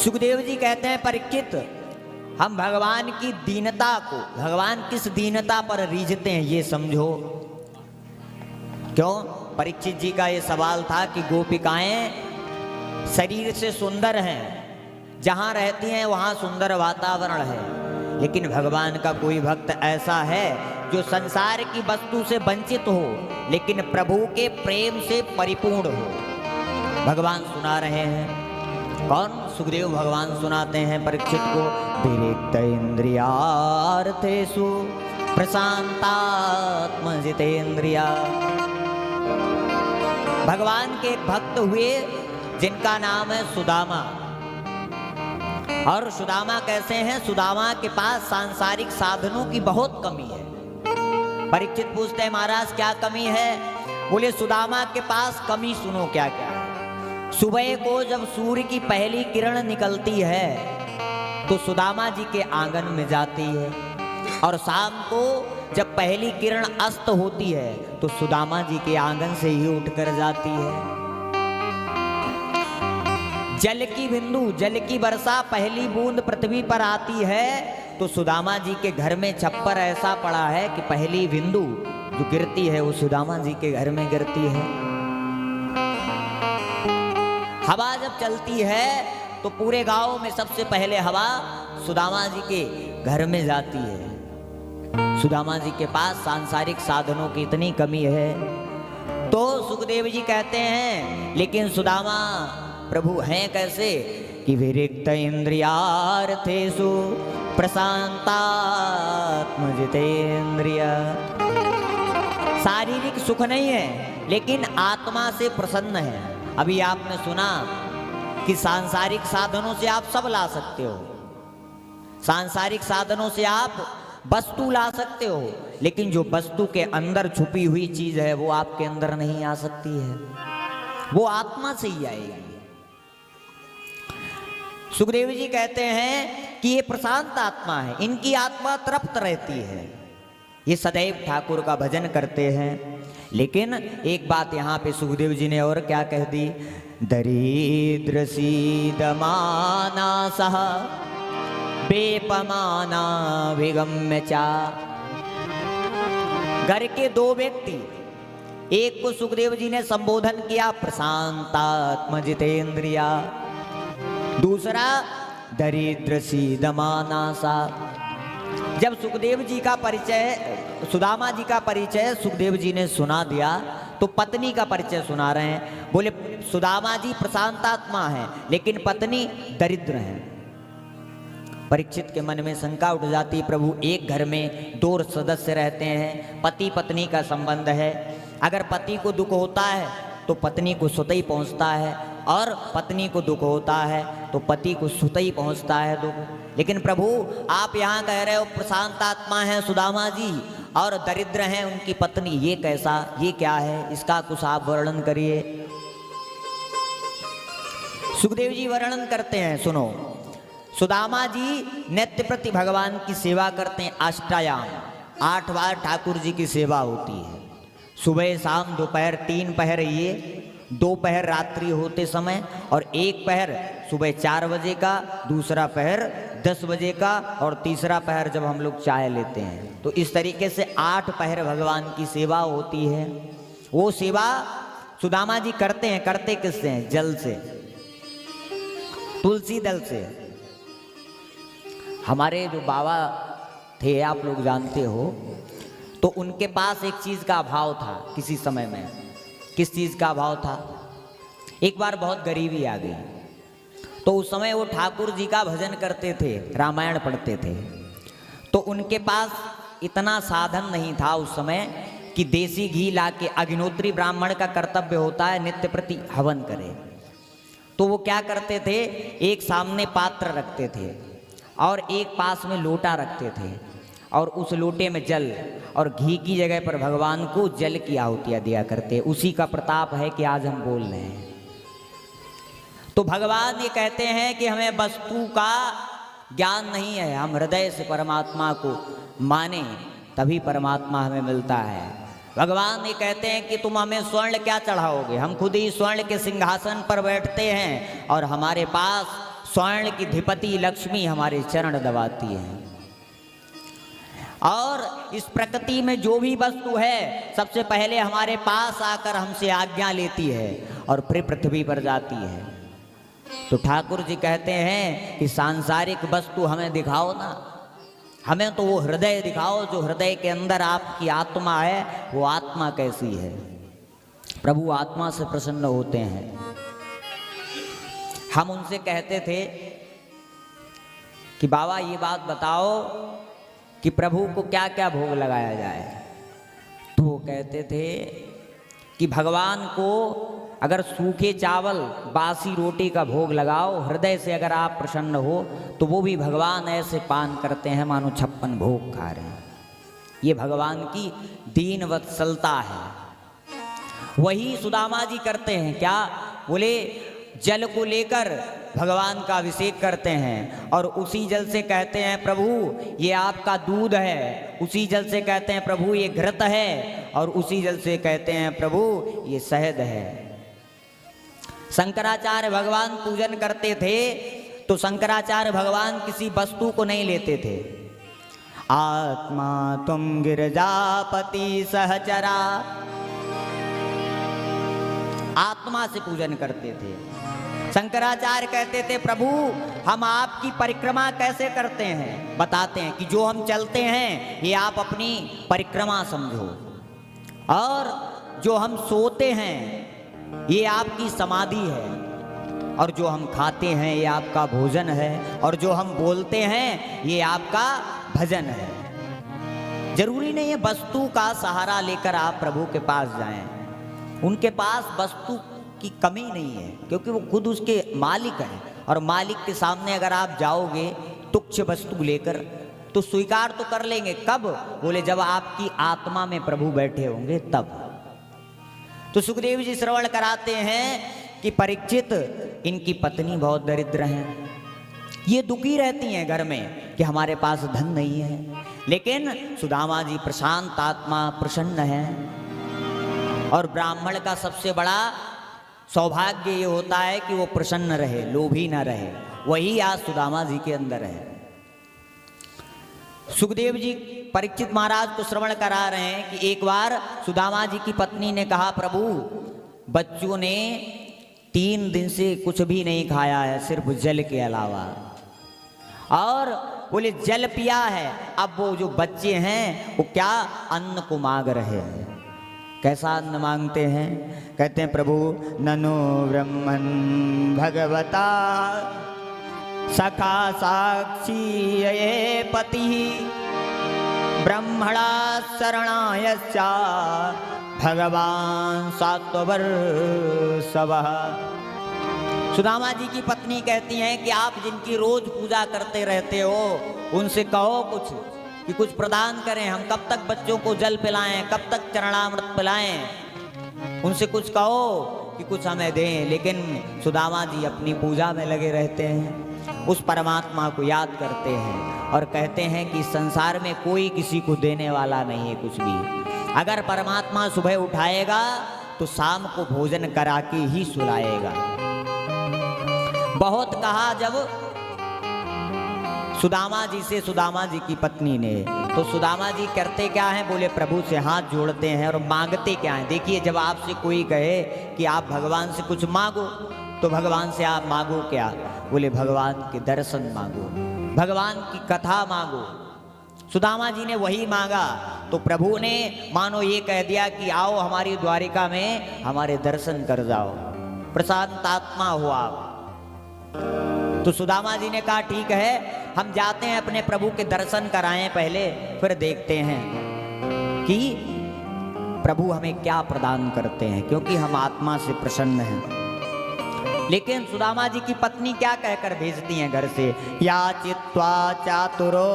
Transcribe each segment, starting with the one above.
सुखदेव जी कहते हैं परीक्षित, हम भगवान की दीनता को, भगवान किस दीनता पर रीझते हैं ये समझो। क्यों? परीक्षित जी का ये सवाल था कि गोपिकाएं शरीर से सुंदर हैं, जहां रहती हैं वहां सुंदर वातावरण है, लेकिन भगवान का कोई भक्त ऐसा है जो संसार की वस्तु से वंचित हो लेकिन प्रभु के प्रेम से परिपूर्ण हो। भगवान सुना रहे हैं। कौन? सुखदेव भगवान सुनाते हैं परीक्षित को, विरिक्त इंद्रियार्थेषु प्रशांतात्म जितेंद्रिया। भगवान के एक भक्त हुए जिनका नाम है सुदामा। और सुदामा कैसे हैं? सुदामा के पास सांसारिक साधनों की बहुत कमी है। परीक्षित पूछते हैं महाराज क्या कमी है? बोले सुदामा के पास कमी सुनो क्या क्या है। सुबह को जब सूर्य की पहली किरण निकलती है तो सुदामा जी के आंगन में जाती है, और शाम को जब पहली किरण अस्त होती है तो सुदामा जी के आंगन से ही उठकर जाती है। जल की बिंदु, जल की वर्षा पहली बूंद पृथ्वी पर आती है तो सुदामा जी के घर में छप्पर ऐसा पड़ा है कि पहली बिंदु जो गिरती है वो सुदामा जी के घर में गिरती है। हवा जब चलती है तो पूरे गांव में सबसे पहले हवा सुदामा जी के घर में जाती है। सुदामा जी के पास सांसारिक साधनों की इतनी कमी है। तो सुखदेव जी कहते हैं लेकिन सुदामा प्रभु हैं कैसे कि विरिक्त इंद्रियार्थेषु प्रशांतात्म जितेंद्रिया। शारीरिक सुख नहीं है लेकिन आत्मा से प्रसन्न है। अभी आपने सुना कि सांसारिक साधनों से आप सब ला सकते हो, सांसारिक साधनों से आप वस्तु ला सकते हो, लेकिन जो वस्तु के अंदर छुपी हुई चीज है वो आपके अंदर नहीं आ सकती है, वो आत्मा से ही आएगी। सुखदेव जी कहते हैं कि ये प्रशांत आत्मा है, इनकी आत्मा तृप्त रहती है, ये सदैव ठाकुर का भजन करते हैं। लेकिन एक बात यहाँ पे सुखदेव जी ने और क्या कह दी, दरिद्र सीदमाना सह बेपमाना विगम्य चा। घर के दो व्यक्ति, एक को सुखदेव जी ने संबोधन किया प्रशांतात्म जितेंद्रिया, दूसरा दरिद्र सीदमाना सा। जब सुखदेव जी का परिचय, सुदामा जी का परिचय सुखदेव जी ने सुना दिया तो पत्नी का परिचय सुना रहे हैं। बोले सुदामा जी प्रशांतात्मा है लेकिन पत्नी दरिद्र है। परीक्षित के मन में शंका उठ जाती, प्रभु एक घर में दो सदस्य रहते हैं, पति पत्नी का संबंध है, अगर पति को दुख होता है तो पत्नी को स्वतः ही पहुंचता है, और पत्नी को दुख होता है तो पति को स्वतः ही पहुंचता है दुख। लेकिन प्रभु आप यहाँ कह रहे हो प्रशांत आत्मा है सुदामा जी और दरिद्र हैं उनकी पत्नी, ये कैसा, ये क्या है, इसका कुछ आप वर्णन करिए। सुखदेव जी वर्णन करते हैं, सुनो। सुदामा जी नित्य प्रति भगवान की सेवा करते हैं, अष्टायाम 8 बार ठाकुर जी की सेवा होती है, सुबह शाम दोपहर 3 पहर, ये 2 पहर रात्रि होते समय, और 1 पहर सुबह 4 बजे का, दूसरा पहर 10 बजे का, और तीसरा पहर जब हम लोग चाय लेते हैं। तो इस तरीके से 8 पहर भगवान की सेवा होती है। वो सेवा सुदामा जी करते हैं। करते किससे हैं? जल से, तुलसी दल से। हमारे जो बाबा थे आप लोग जानते हो, तो उनके पास एक चीज का अभाव था किसी समय में। किस चीज का अभाव था? एक बार बहुत गरीबी आ गई, तो उस समय वो ठाकुर जी का भजन करते थे, रामायण पढ़ते थे, तो उनके पास इतना साधन नहीं था उस समय कि देसी घी लाके, अग्निहोत्री ब्राह्मण का कर्तव्य होता है नित्य प्रति हवन करे, तो वो क्या करते थे, एक सामने पात्र रखते थे और एक पास में लोटा रखते थे, और उस लोटे में जल और घी की जगह पर भगवान को जल की आहुतियां दिया करते। उसी का प्रताप है कि आज हम बोल रहे हैं। तो भगवान ये कहते हैं कि हमें वस्तु का ज्ञान नहीं है, हम हृदय से परमात्मा को माने तभी परमात्मा हमें मिलता है। भगवान ये कहते हैं कि तुम हमें स्वर्ण क्या चढ़ाओगे, हम खुद ही स्वर्ण के सिंहासन पर बैठते हैं और हमारे पास स्वर्ण की धिपति लक्ष्मी हमारे चरण दबाती है। और इस प्रकृति में जो भी वस्तु है सबसे पहले हमारे पास आकर हमसे आज्ञा लेती है और फिर पृथ्वी पर जाती है। तो ठाकुर जी कहते हैं कि सांसारिक वस्तु हमें दिखाओ ना, हमें तो वो हृदय दिखाओ जो हृदय के अंदर आपकी आत्मा है, वो आत्मा कैसी है। प्रभु आत्मा से प्रसन्न होते हैं। हम उनसे कहते थे कि बाबा ये बात बताओ कि प्रभु को क्या क्या भोग लगाया जाए। तो वो कहते थे कि भगवान को अगर सूखे चावल बासी रोटी का भोग लगाओ, हृदय से अगर आप प्रसन्न हो तो वो भी भगवान ऐसे पान करते हैं मानो 56 भोग खा रहे हैं। ये भगवान की दीन वत्सलता है। वही सुदामा जी करते हैं क्या, बोले जल को लेकर भगवान का अभिषेक करते हैं और उसी जल से कहते हैं प्रभु ये आपका दूध है, उसी जल से कहते हैं प्रभु ये घृत है, और उसी जल से कहते हैं प्रभु ये शहद है। शंकराचार्य भगवान पूजन करते थे तो शंकराचार्य भगवान किसी वस्तु को नहीं लेते थे। आत्मा तुम गिरजापति सहचरा, आत्मा से पूजन करते थे। शंकराचार्य कहते थे प्रभु हम आपकी परिक्रमा कैसे करते हैं, बताते हैं कि जो हम चलते हैं ये आप अपनी परिक्रमा समझो, और जो हम सोते हैं ये आपकी समाधि है, और जो हम खाते हैं ये आपका भोजन है, और जो हम बोलते हैं ये आपका भजन है। जरूरी नहीं है वस्तु का सहारा लेकर आप प्रभु के पास जाएं, उनके पास वस्तु की कमी नहीं है क्योंकि वो खुद उसके मालिक हैं। और मालिक के सामने अगर आप जाओगे तुच्छ वस्तु लेकर तो स्वीकार तो कर लेंगे, कब, बोले जब आपकी आत्मा में प्रभु बैठे होंगे तब। तो सुखदेव जी श्रवण कराते हैं कि परीक्षित इनकी पत्नी बहुत दरिद्र हैं, ये दुखी रहती हैं घर में कि हमारे पास धन नहीं है, लेकिन सुदामा जी प्रशांत आत्मा प्रसन्न हैं। और ब्राह्मण का सबसे बड़ा सौभाग्य ये होता है कि वो प्रसन्न रहे, लोभी ना रहे, वही आज सुदामा जी के अंदर है। सुखदेव जी परीक्षित महाराज को श्रवण करा रहे हैं कि एक बार सुदामा जी की पत्नी ने कहा प्रभु बच्चों ने 3 दिन से कुछ भी नहीं खाया है सिर्फ जल के अलावा, और बोले जल पिया है, अब वो जो बच्चे हैं वो क्या अन्न को मांग रहे हैं। कैसा अन्न मांगते हैं, कहते हैं प्रभु ननु ब्रह्मन भगवता सखा साक्षी ये पति ब्रह्मणा शरणायस्या भगवान सात्वर सवः। सुदामा जी की पत्नी कहती हैं कि आप जिनकी रोज पूजा करते रहते हो उनसे कहो कुछ कि कुछ प्रदान करें, हम कब तक बच्चों को जल पिलाएं, कब तक चरणामृत पिलाएं, उनसे कुछ कहो कि कुछ हमें दें। लेकिन सुदामा जी अपनी पूजा में लगे रहते हैं, उस परमात्मा को याद करते हैं और कहते हैं कि संसार में कोई किसी को देने वाला नहीं है कुछ भी। अगर परमात्मा सुबह उठाएगा तो शाम को भोजन करा के ही सुलाएगा। बहुत कहा जब सुदामा जी से सुदामा जी की पत्नी ने, तो सुदामा जी करते क्या हैं, बोले प्रभु से हाथ जोड़ते हैं और मांगते क्या हैं। देखिए जब आपसे कोई कहे कि आप भगवान से कुछ मांगो तो भगवान से आप मांगो क्या, बोले भगवान के दर्शन मांगो, भगवान की कथा मांगो। सुदामा जी ने वही मांगा तो प्रभु ने मानो ये कह दिया कि आओ हमारी द्वारिका में हमारे दर्शन कर जाओ, प्रशांत आत्मा हो आप। तो सुदामा जी ने कहा ठीक है हम जाते हैं अपने प्रभु के दर्शन कराएं पहले, फिर देखते हैं कि प्रभु हमें क्या प्रदान करते हैं, क्योंकि हम आत्मा से प्रसन्न हैं। लेकिन सुदामा जी की पत्नी क्या कहकर भेजती हैं घर से, या चित्वा चातुरो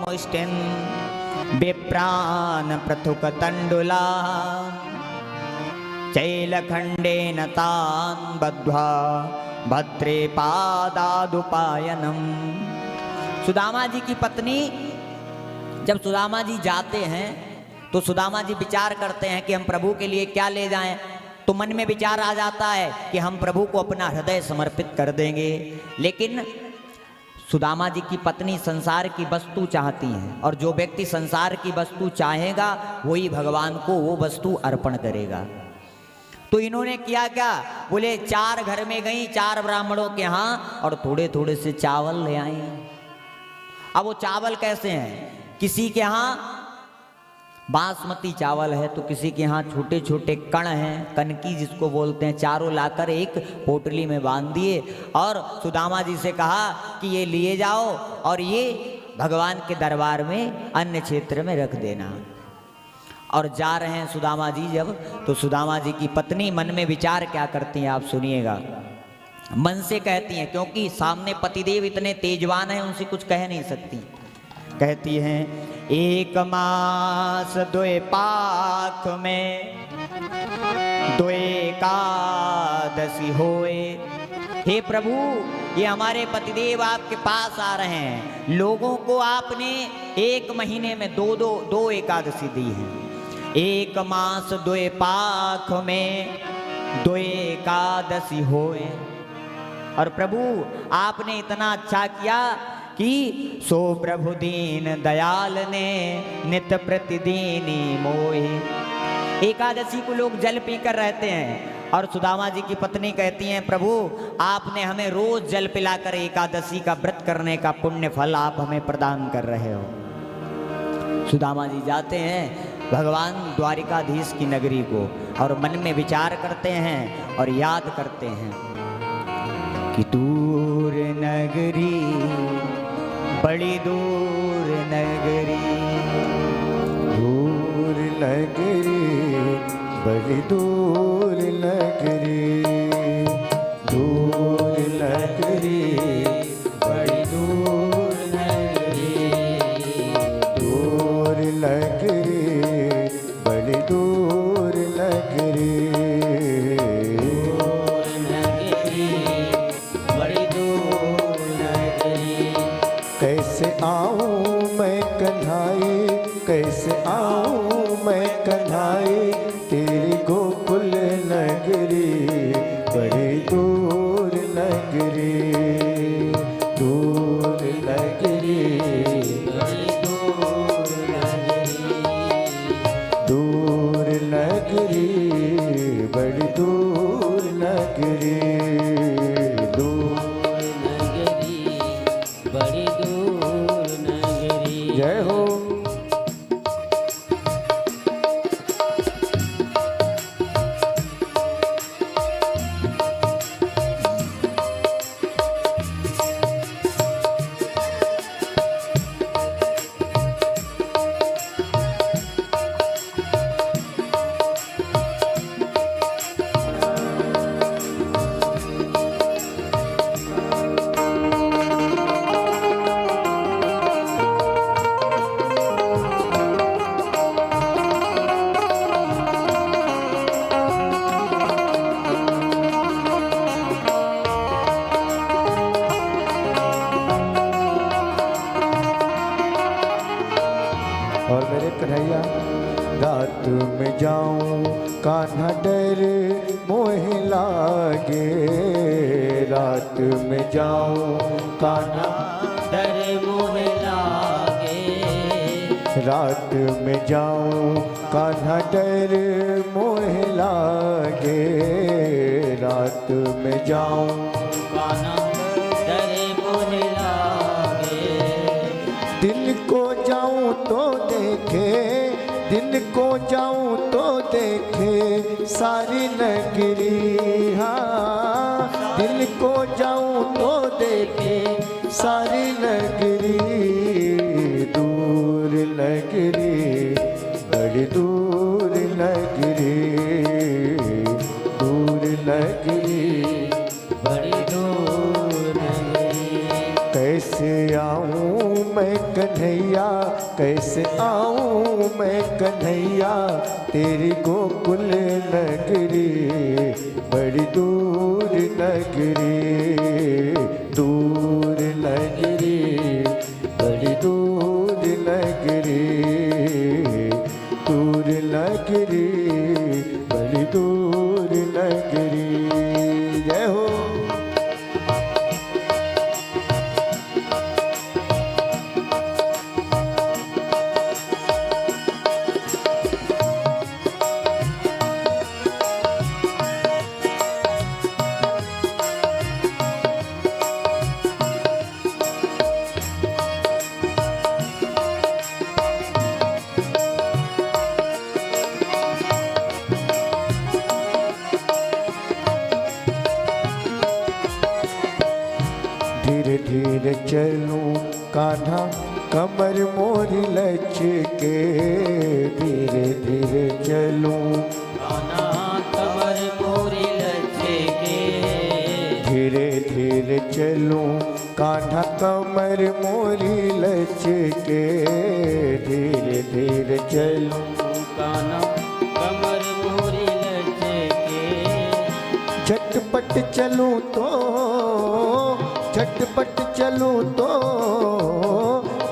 मुष्टिन विप्रान पृथुक तंडुला चैलखंडेन तान बद्ध्वा भद्रे पादादुपायनम। सुदामा जी की पत्नी जब सुदामा जी जाते हैं तो सुदामा जी विचार करते हैं कि हम प्रभु के लिए क्या ले जाएं। तो मन में विचार आ जाता है कि हम प्रभु को अपना हृदय समर्पित कर देंगे। लेकिन सुदामा जी की पत्नी संसार की वस्तु चाहती हैं, और जो व्यक्ति संसार की वस्तु चाहेगा वही भगवान को वो वस्तु अर्पण करेगा। तो इन्होंने किया क्या, बोले 4 घर में गई, 4 ब्राह्मणों के यहाँ, और थोड़े थोड़े से चावल ले आई। अब वो चावल कैसे हैं, किसी के यहाँ बासमती चावल है, तो किसी के यहाँ छोटे छोटे कण हैं, कनकी जिसको बोलते हैं, चारों लाकर एक पोटली में बांध दिए और सुदामा जी से कहा कि ये लिए जाओ और ये भगवान के दरबार में अन्य क्षेत्र में रख देना। और जा रहे हैं सुदामा जी जब, तो सुदामा जी की पत्नी मन में विचार क्या करती हैं आप सुनिएगा। मन से कहती हैं, क्योंकि सामने पतिदेव इतने तेजवान हैं, उनसे कुछ कह नहीं सकती। कहती हैं, 1 मास 2 पाख में 2 एकादशी होए। हे प्रभु, ये हमारे पतिदेव आपके पास आ रहे हैं, लोगों को आपने 1 महीने में 2 एकादशी दी है। 1 मास 2 पाख में 2 एकादशी होए। और प्रभु आपने इतना अच्छा किया कि सो प्रभु दीन दयाल ने नित प्रतिदीनी मोहे। एकादशी को लोग जल पीकर रहते हैं, और सुदामा जी की पत्नी कहती हैं, प्रभु आपने हमें रोज जल पिलाकर एकादशी का व्रत करने का पुण्य फल आप हमें प्रदान कर रहे हो। सुदामा जी जाते हैं भगवान द्वारिकाधीश की नगरी को, और मन में विचार करते हैं और याद करते हैं कि दूर नगरी, बड़ी दूर नगरी, दूर नगरी, बड़ी दूर नगरी, दूर नगरी, बड़ी दूर नगरी, दूर नगरी, बड़ी दूर नगरी, बड़ी दूर नगरी। कैसे आऊं मैं कन्हाई, कैसे आऊं मैं कन्हाई, तेरी गोकुल नगरी, बड़ी दूर नगरी, दूर नगरी, बड़ी दूर नगरी, दूर नगरी, बड़ी दूर नगरी, दूर नगरी, बड़ी दूर नगरी। जय हो। और मेरे कन्हैया, रात में जाऊं कान्हा डर मोहे लागे, रात में जाऊं कान्हा डर मोहे लागे, रात में जाऊं कान्हा डर मोहे लागे, रात में जाऊं कान्हा डर मोहे लागे। दिन को जाऊं तो देखे, दिन को जाऊं तो देखे सारी नगरी, हाँ दिन को जाऊं तो देखे सारी नगरी, दूर नगरी, बड़ी दूर नगरी, दूर नगरी, बड़ी दूर नगरी। कैसे आऊं मैं कन्हैया, कैसे आऊं मैं कन्हैया, तेरी गोकुल नगरी, बड़ी दूर नगरी, दूर नगरी, बड़ी दूर नगरी, दूर नगरी, बड़ी दूर धीरे धीरे चलूं कान्हा कमर मोरी लचके, धीरे धीरे चलूं कान्हा कमर मोरी लचके, धीरे धीरे चलूं कान्हा कमर मोरी लचके, धीरे धीरे चलूं कान्हा कमर मोरी लचके, झटपट चलूं तो झटपट चलूं तो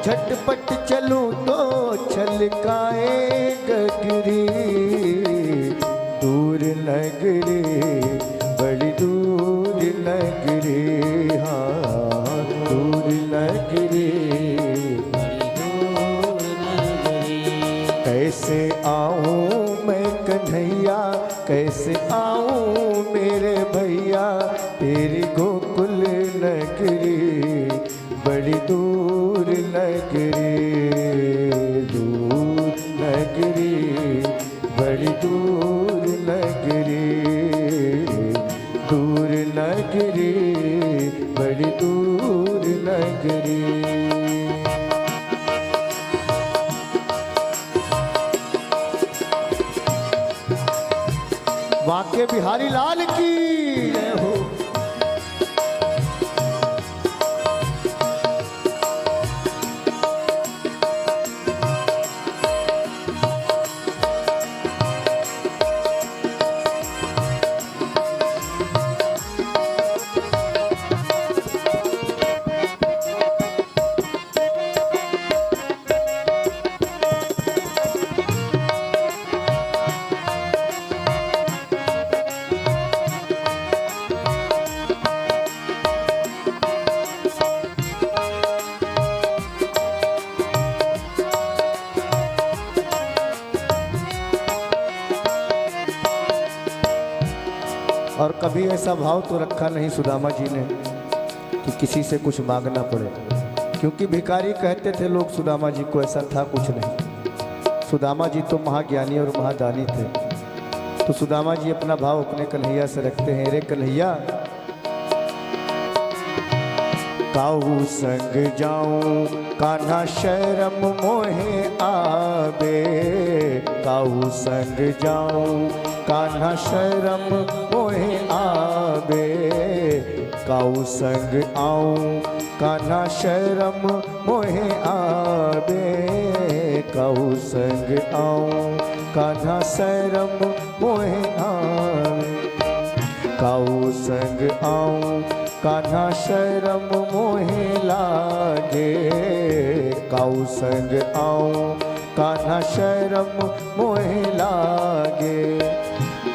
झटपट चलूं तो छलकाए गगरी, दूर नगरी बड़ी दूर नगरी, हाँ दूर नगरी बड़ी दूर नगरी। कैसे आऊं मैं कन्हैया, कैसे आऊं मेरे भैया, तेरी गोकुल नगरी बड़ी दूर नगरी, दूर नगरी बड़ी दूर नगरी, दूर नगरी बड़ी दूर नगरी। वाके बिहारी लाल की जय हो। और कभी ऐसा भाव तो रखा नहीं सुदामा जी ने कि किसी से कुछ मांगना पड़े, क्योंकि भिखारी कहते थे लोग सुदामा जी को, ऐसा था कुछ नहीं। सुदामा जी तो महाज्ञानी और महादानी थे। तो सुदामा जी अपना भाव अपने कन्हैया से रखते हैं, रे कन्हैया काऊ संग जाऊं कान्हा शर्म मोहे आवे, काऊ संग जाऊं कान्हा शर्म मोहे आवे, काऊ संग आऊं कान्हा शर्म मोहे आवे, काऊ संग आऊं कान्हा शर्म मोहे आवे, काऊ संग आऊं कान्हा शर्म मोहे लागे, काऊ संग आऊं कान्हा शर्म मोहे लागे,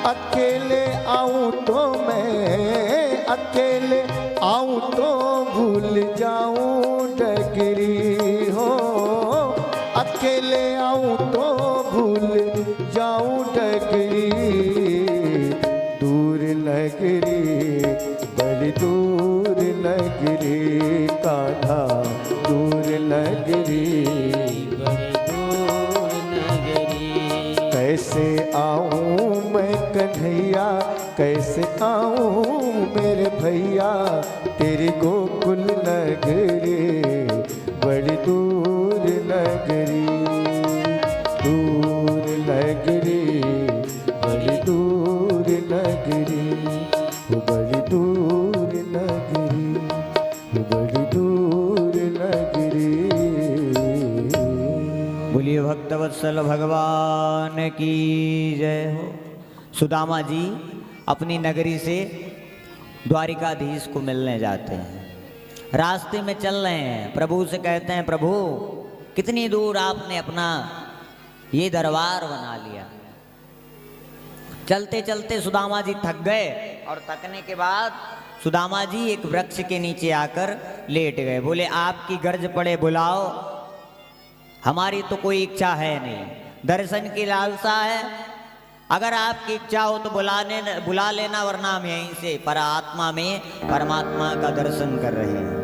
अकेले आऊं तो मैं अकेले आऊं तो भूल जाऊं डगरी हो, अकेले आऊं तो भूल जाऊं डगरी, दूर नगरी बड़ी दूर नगरी, कान्हा दूर नगरी बड़ी दूर नगरी। कैसे आऊं मैं कन्हैया, कैसे आऊं मेरे भैया, तेरी गोकुल नगरी बड़ी दूर नगरी, दूर नगरी बड़ी दूर नगरी, बड़ी दूर नगरी, बड़ी दूर नगरी। बोलिए भक्तवत्सल भगवान की जय हो। सुदामा जी अपनी नगरी से द्वारिकाधीश को मिलने जाते हैं। रास्ते में चल रहे हैं, प्रभु से कहते हैं, प्रभु कितनी दूर आपने अपना ये दरबार बना लिया। चलते चलते सुदामा जी थक गए और थकने के बाद सुदामा जी एक वृक्ष के नीचे आकर लेट गए। बोले आपकी गर्ज पड़े बुलाओ, हमारी तो कोई इच्छा है नहीं, दर्शन की लालसा है, अगर आपकी इच्छा हो तो बुला लेना, वरना हम यहीं से पर आत्मा में परमात्मा का दर्शन कर रहे हैं।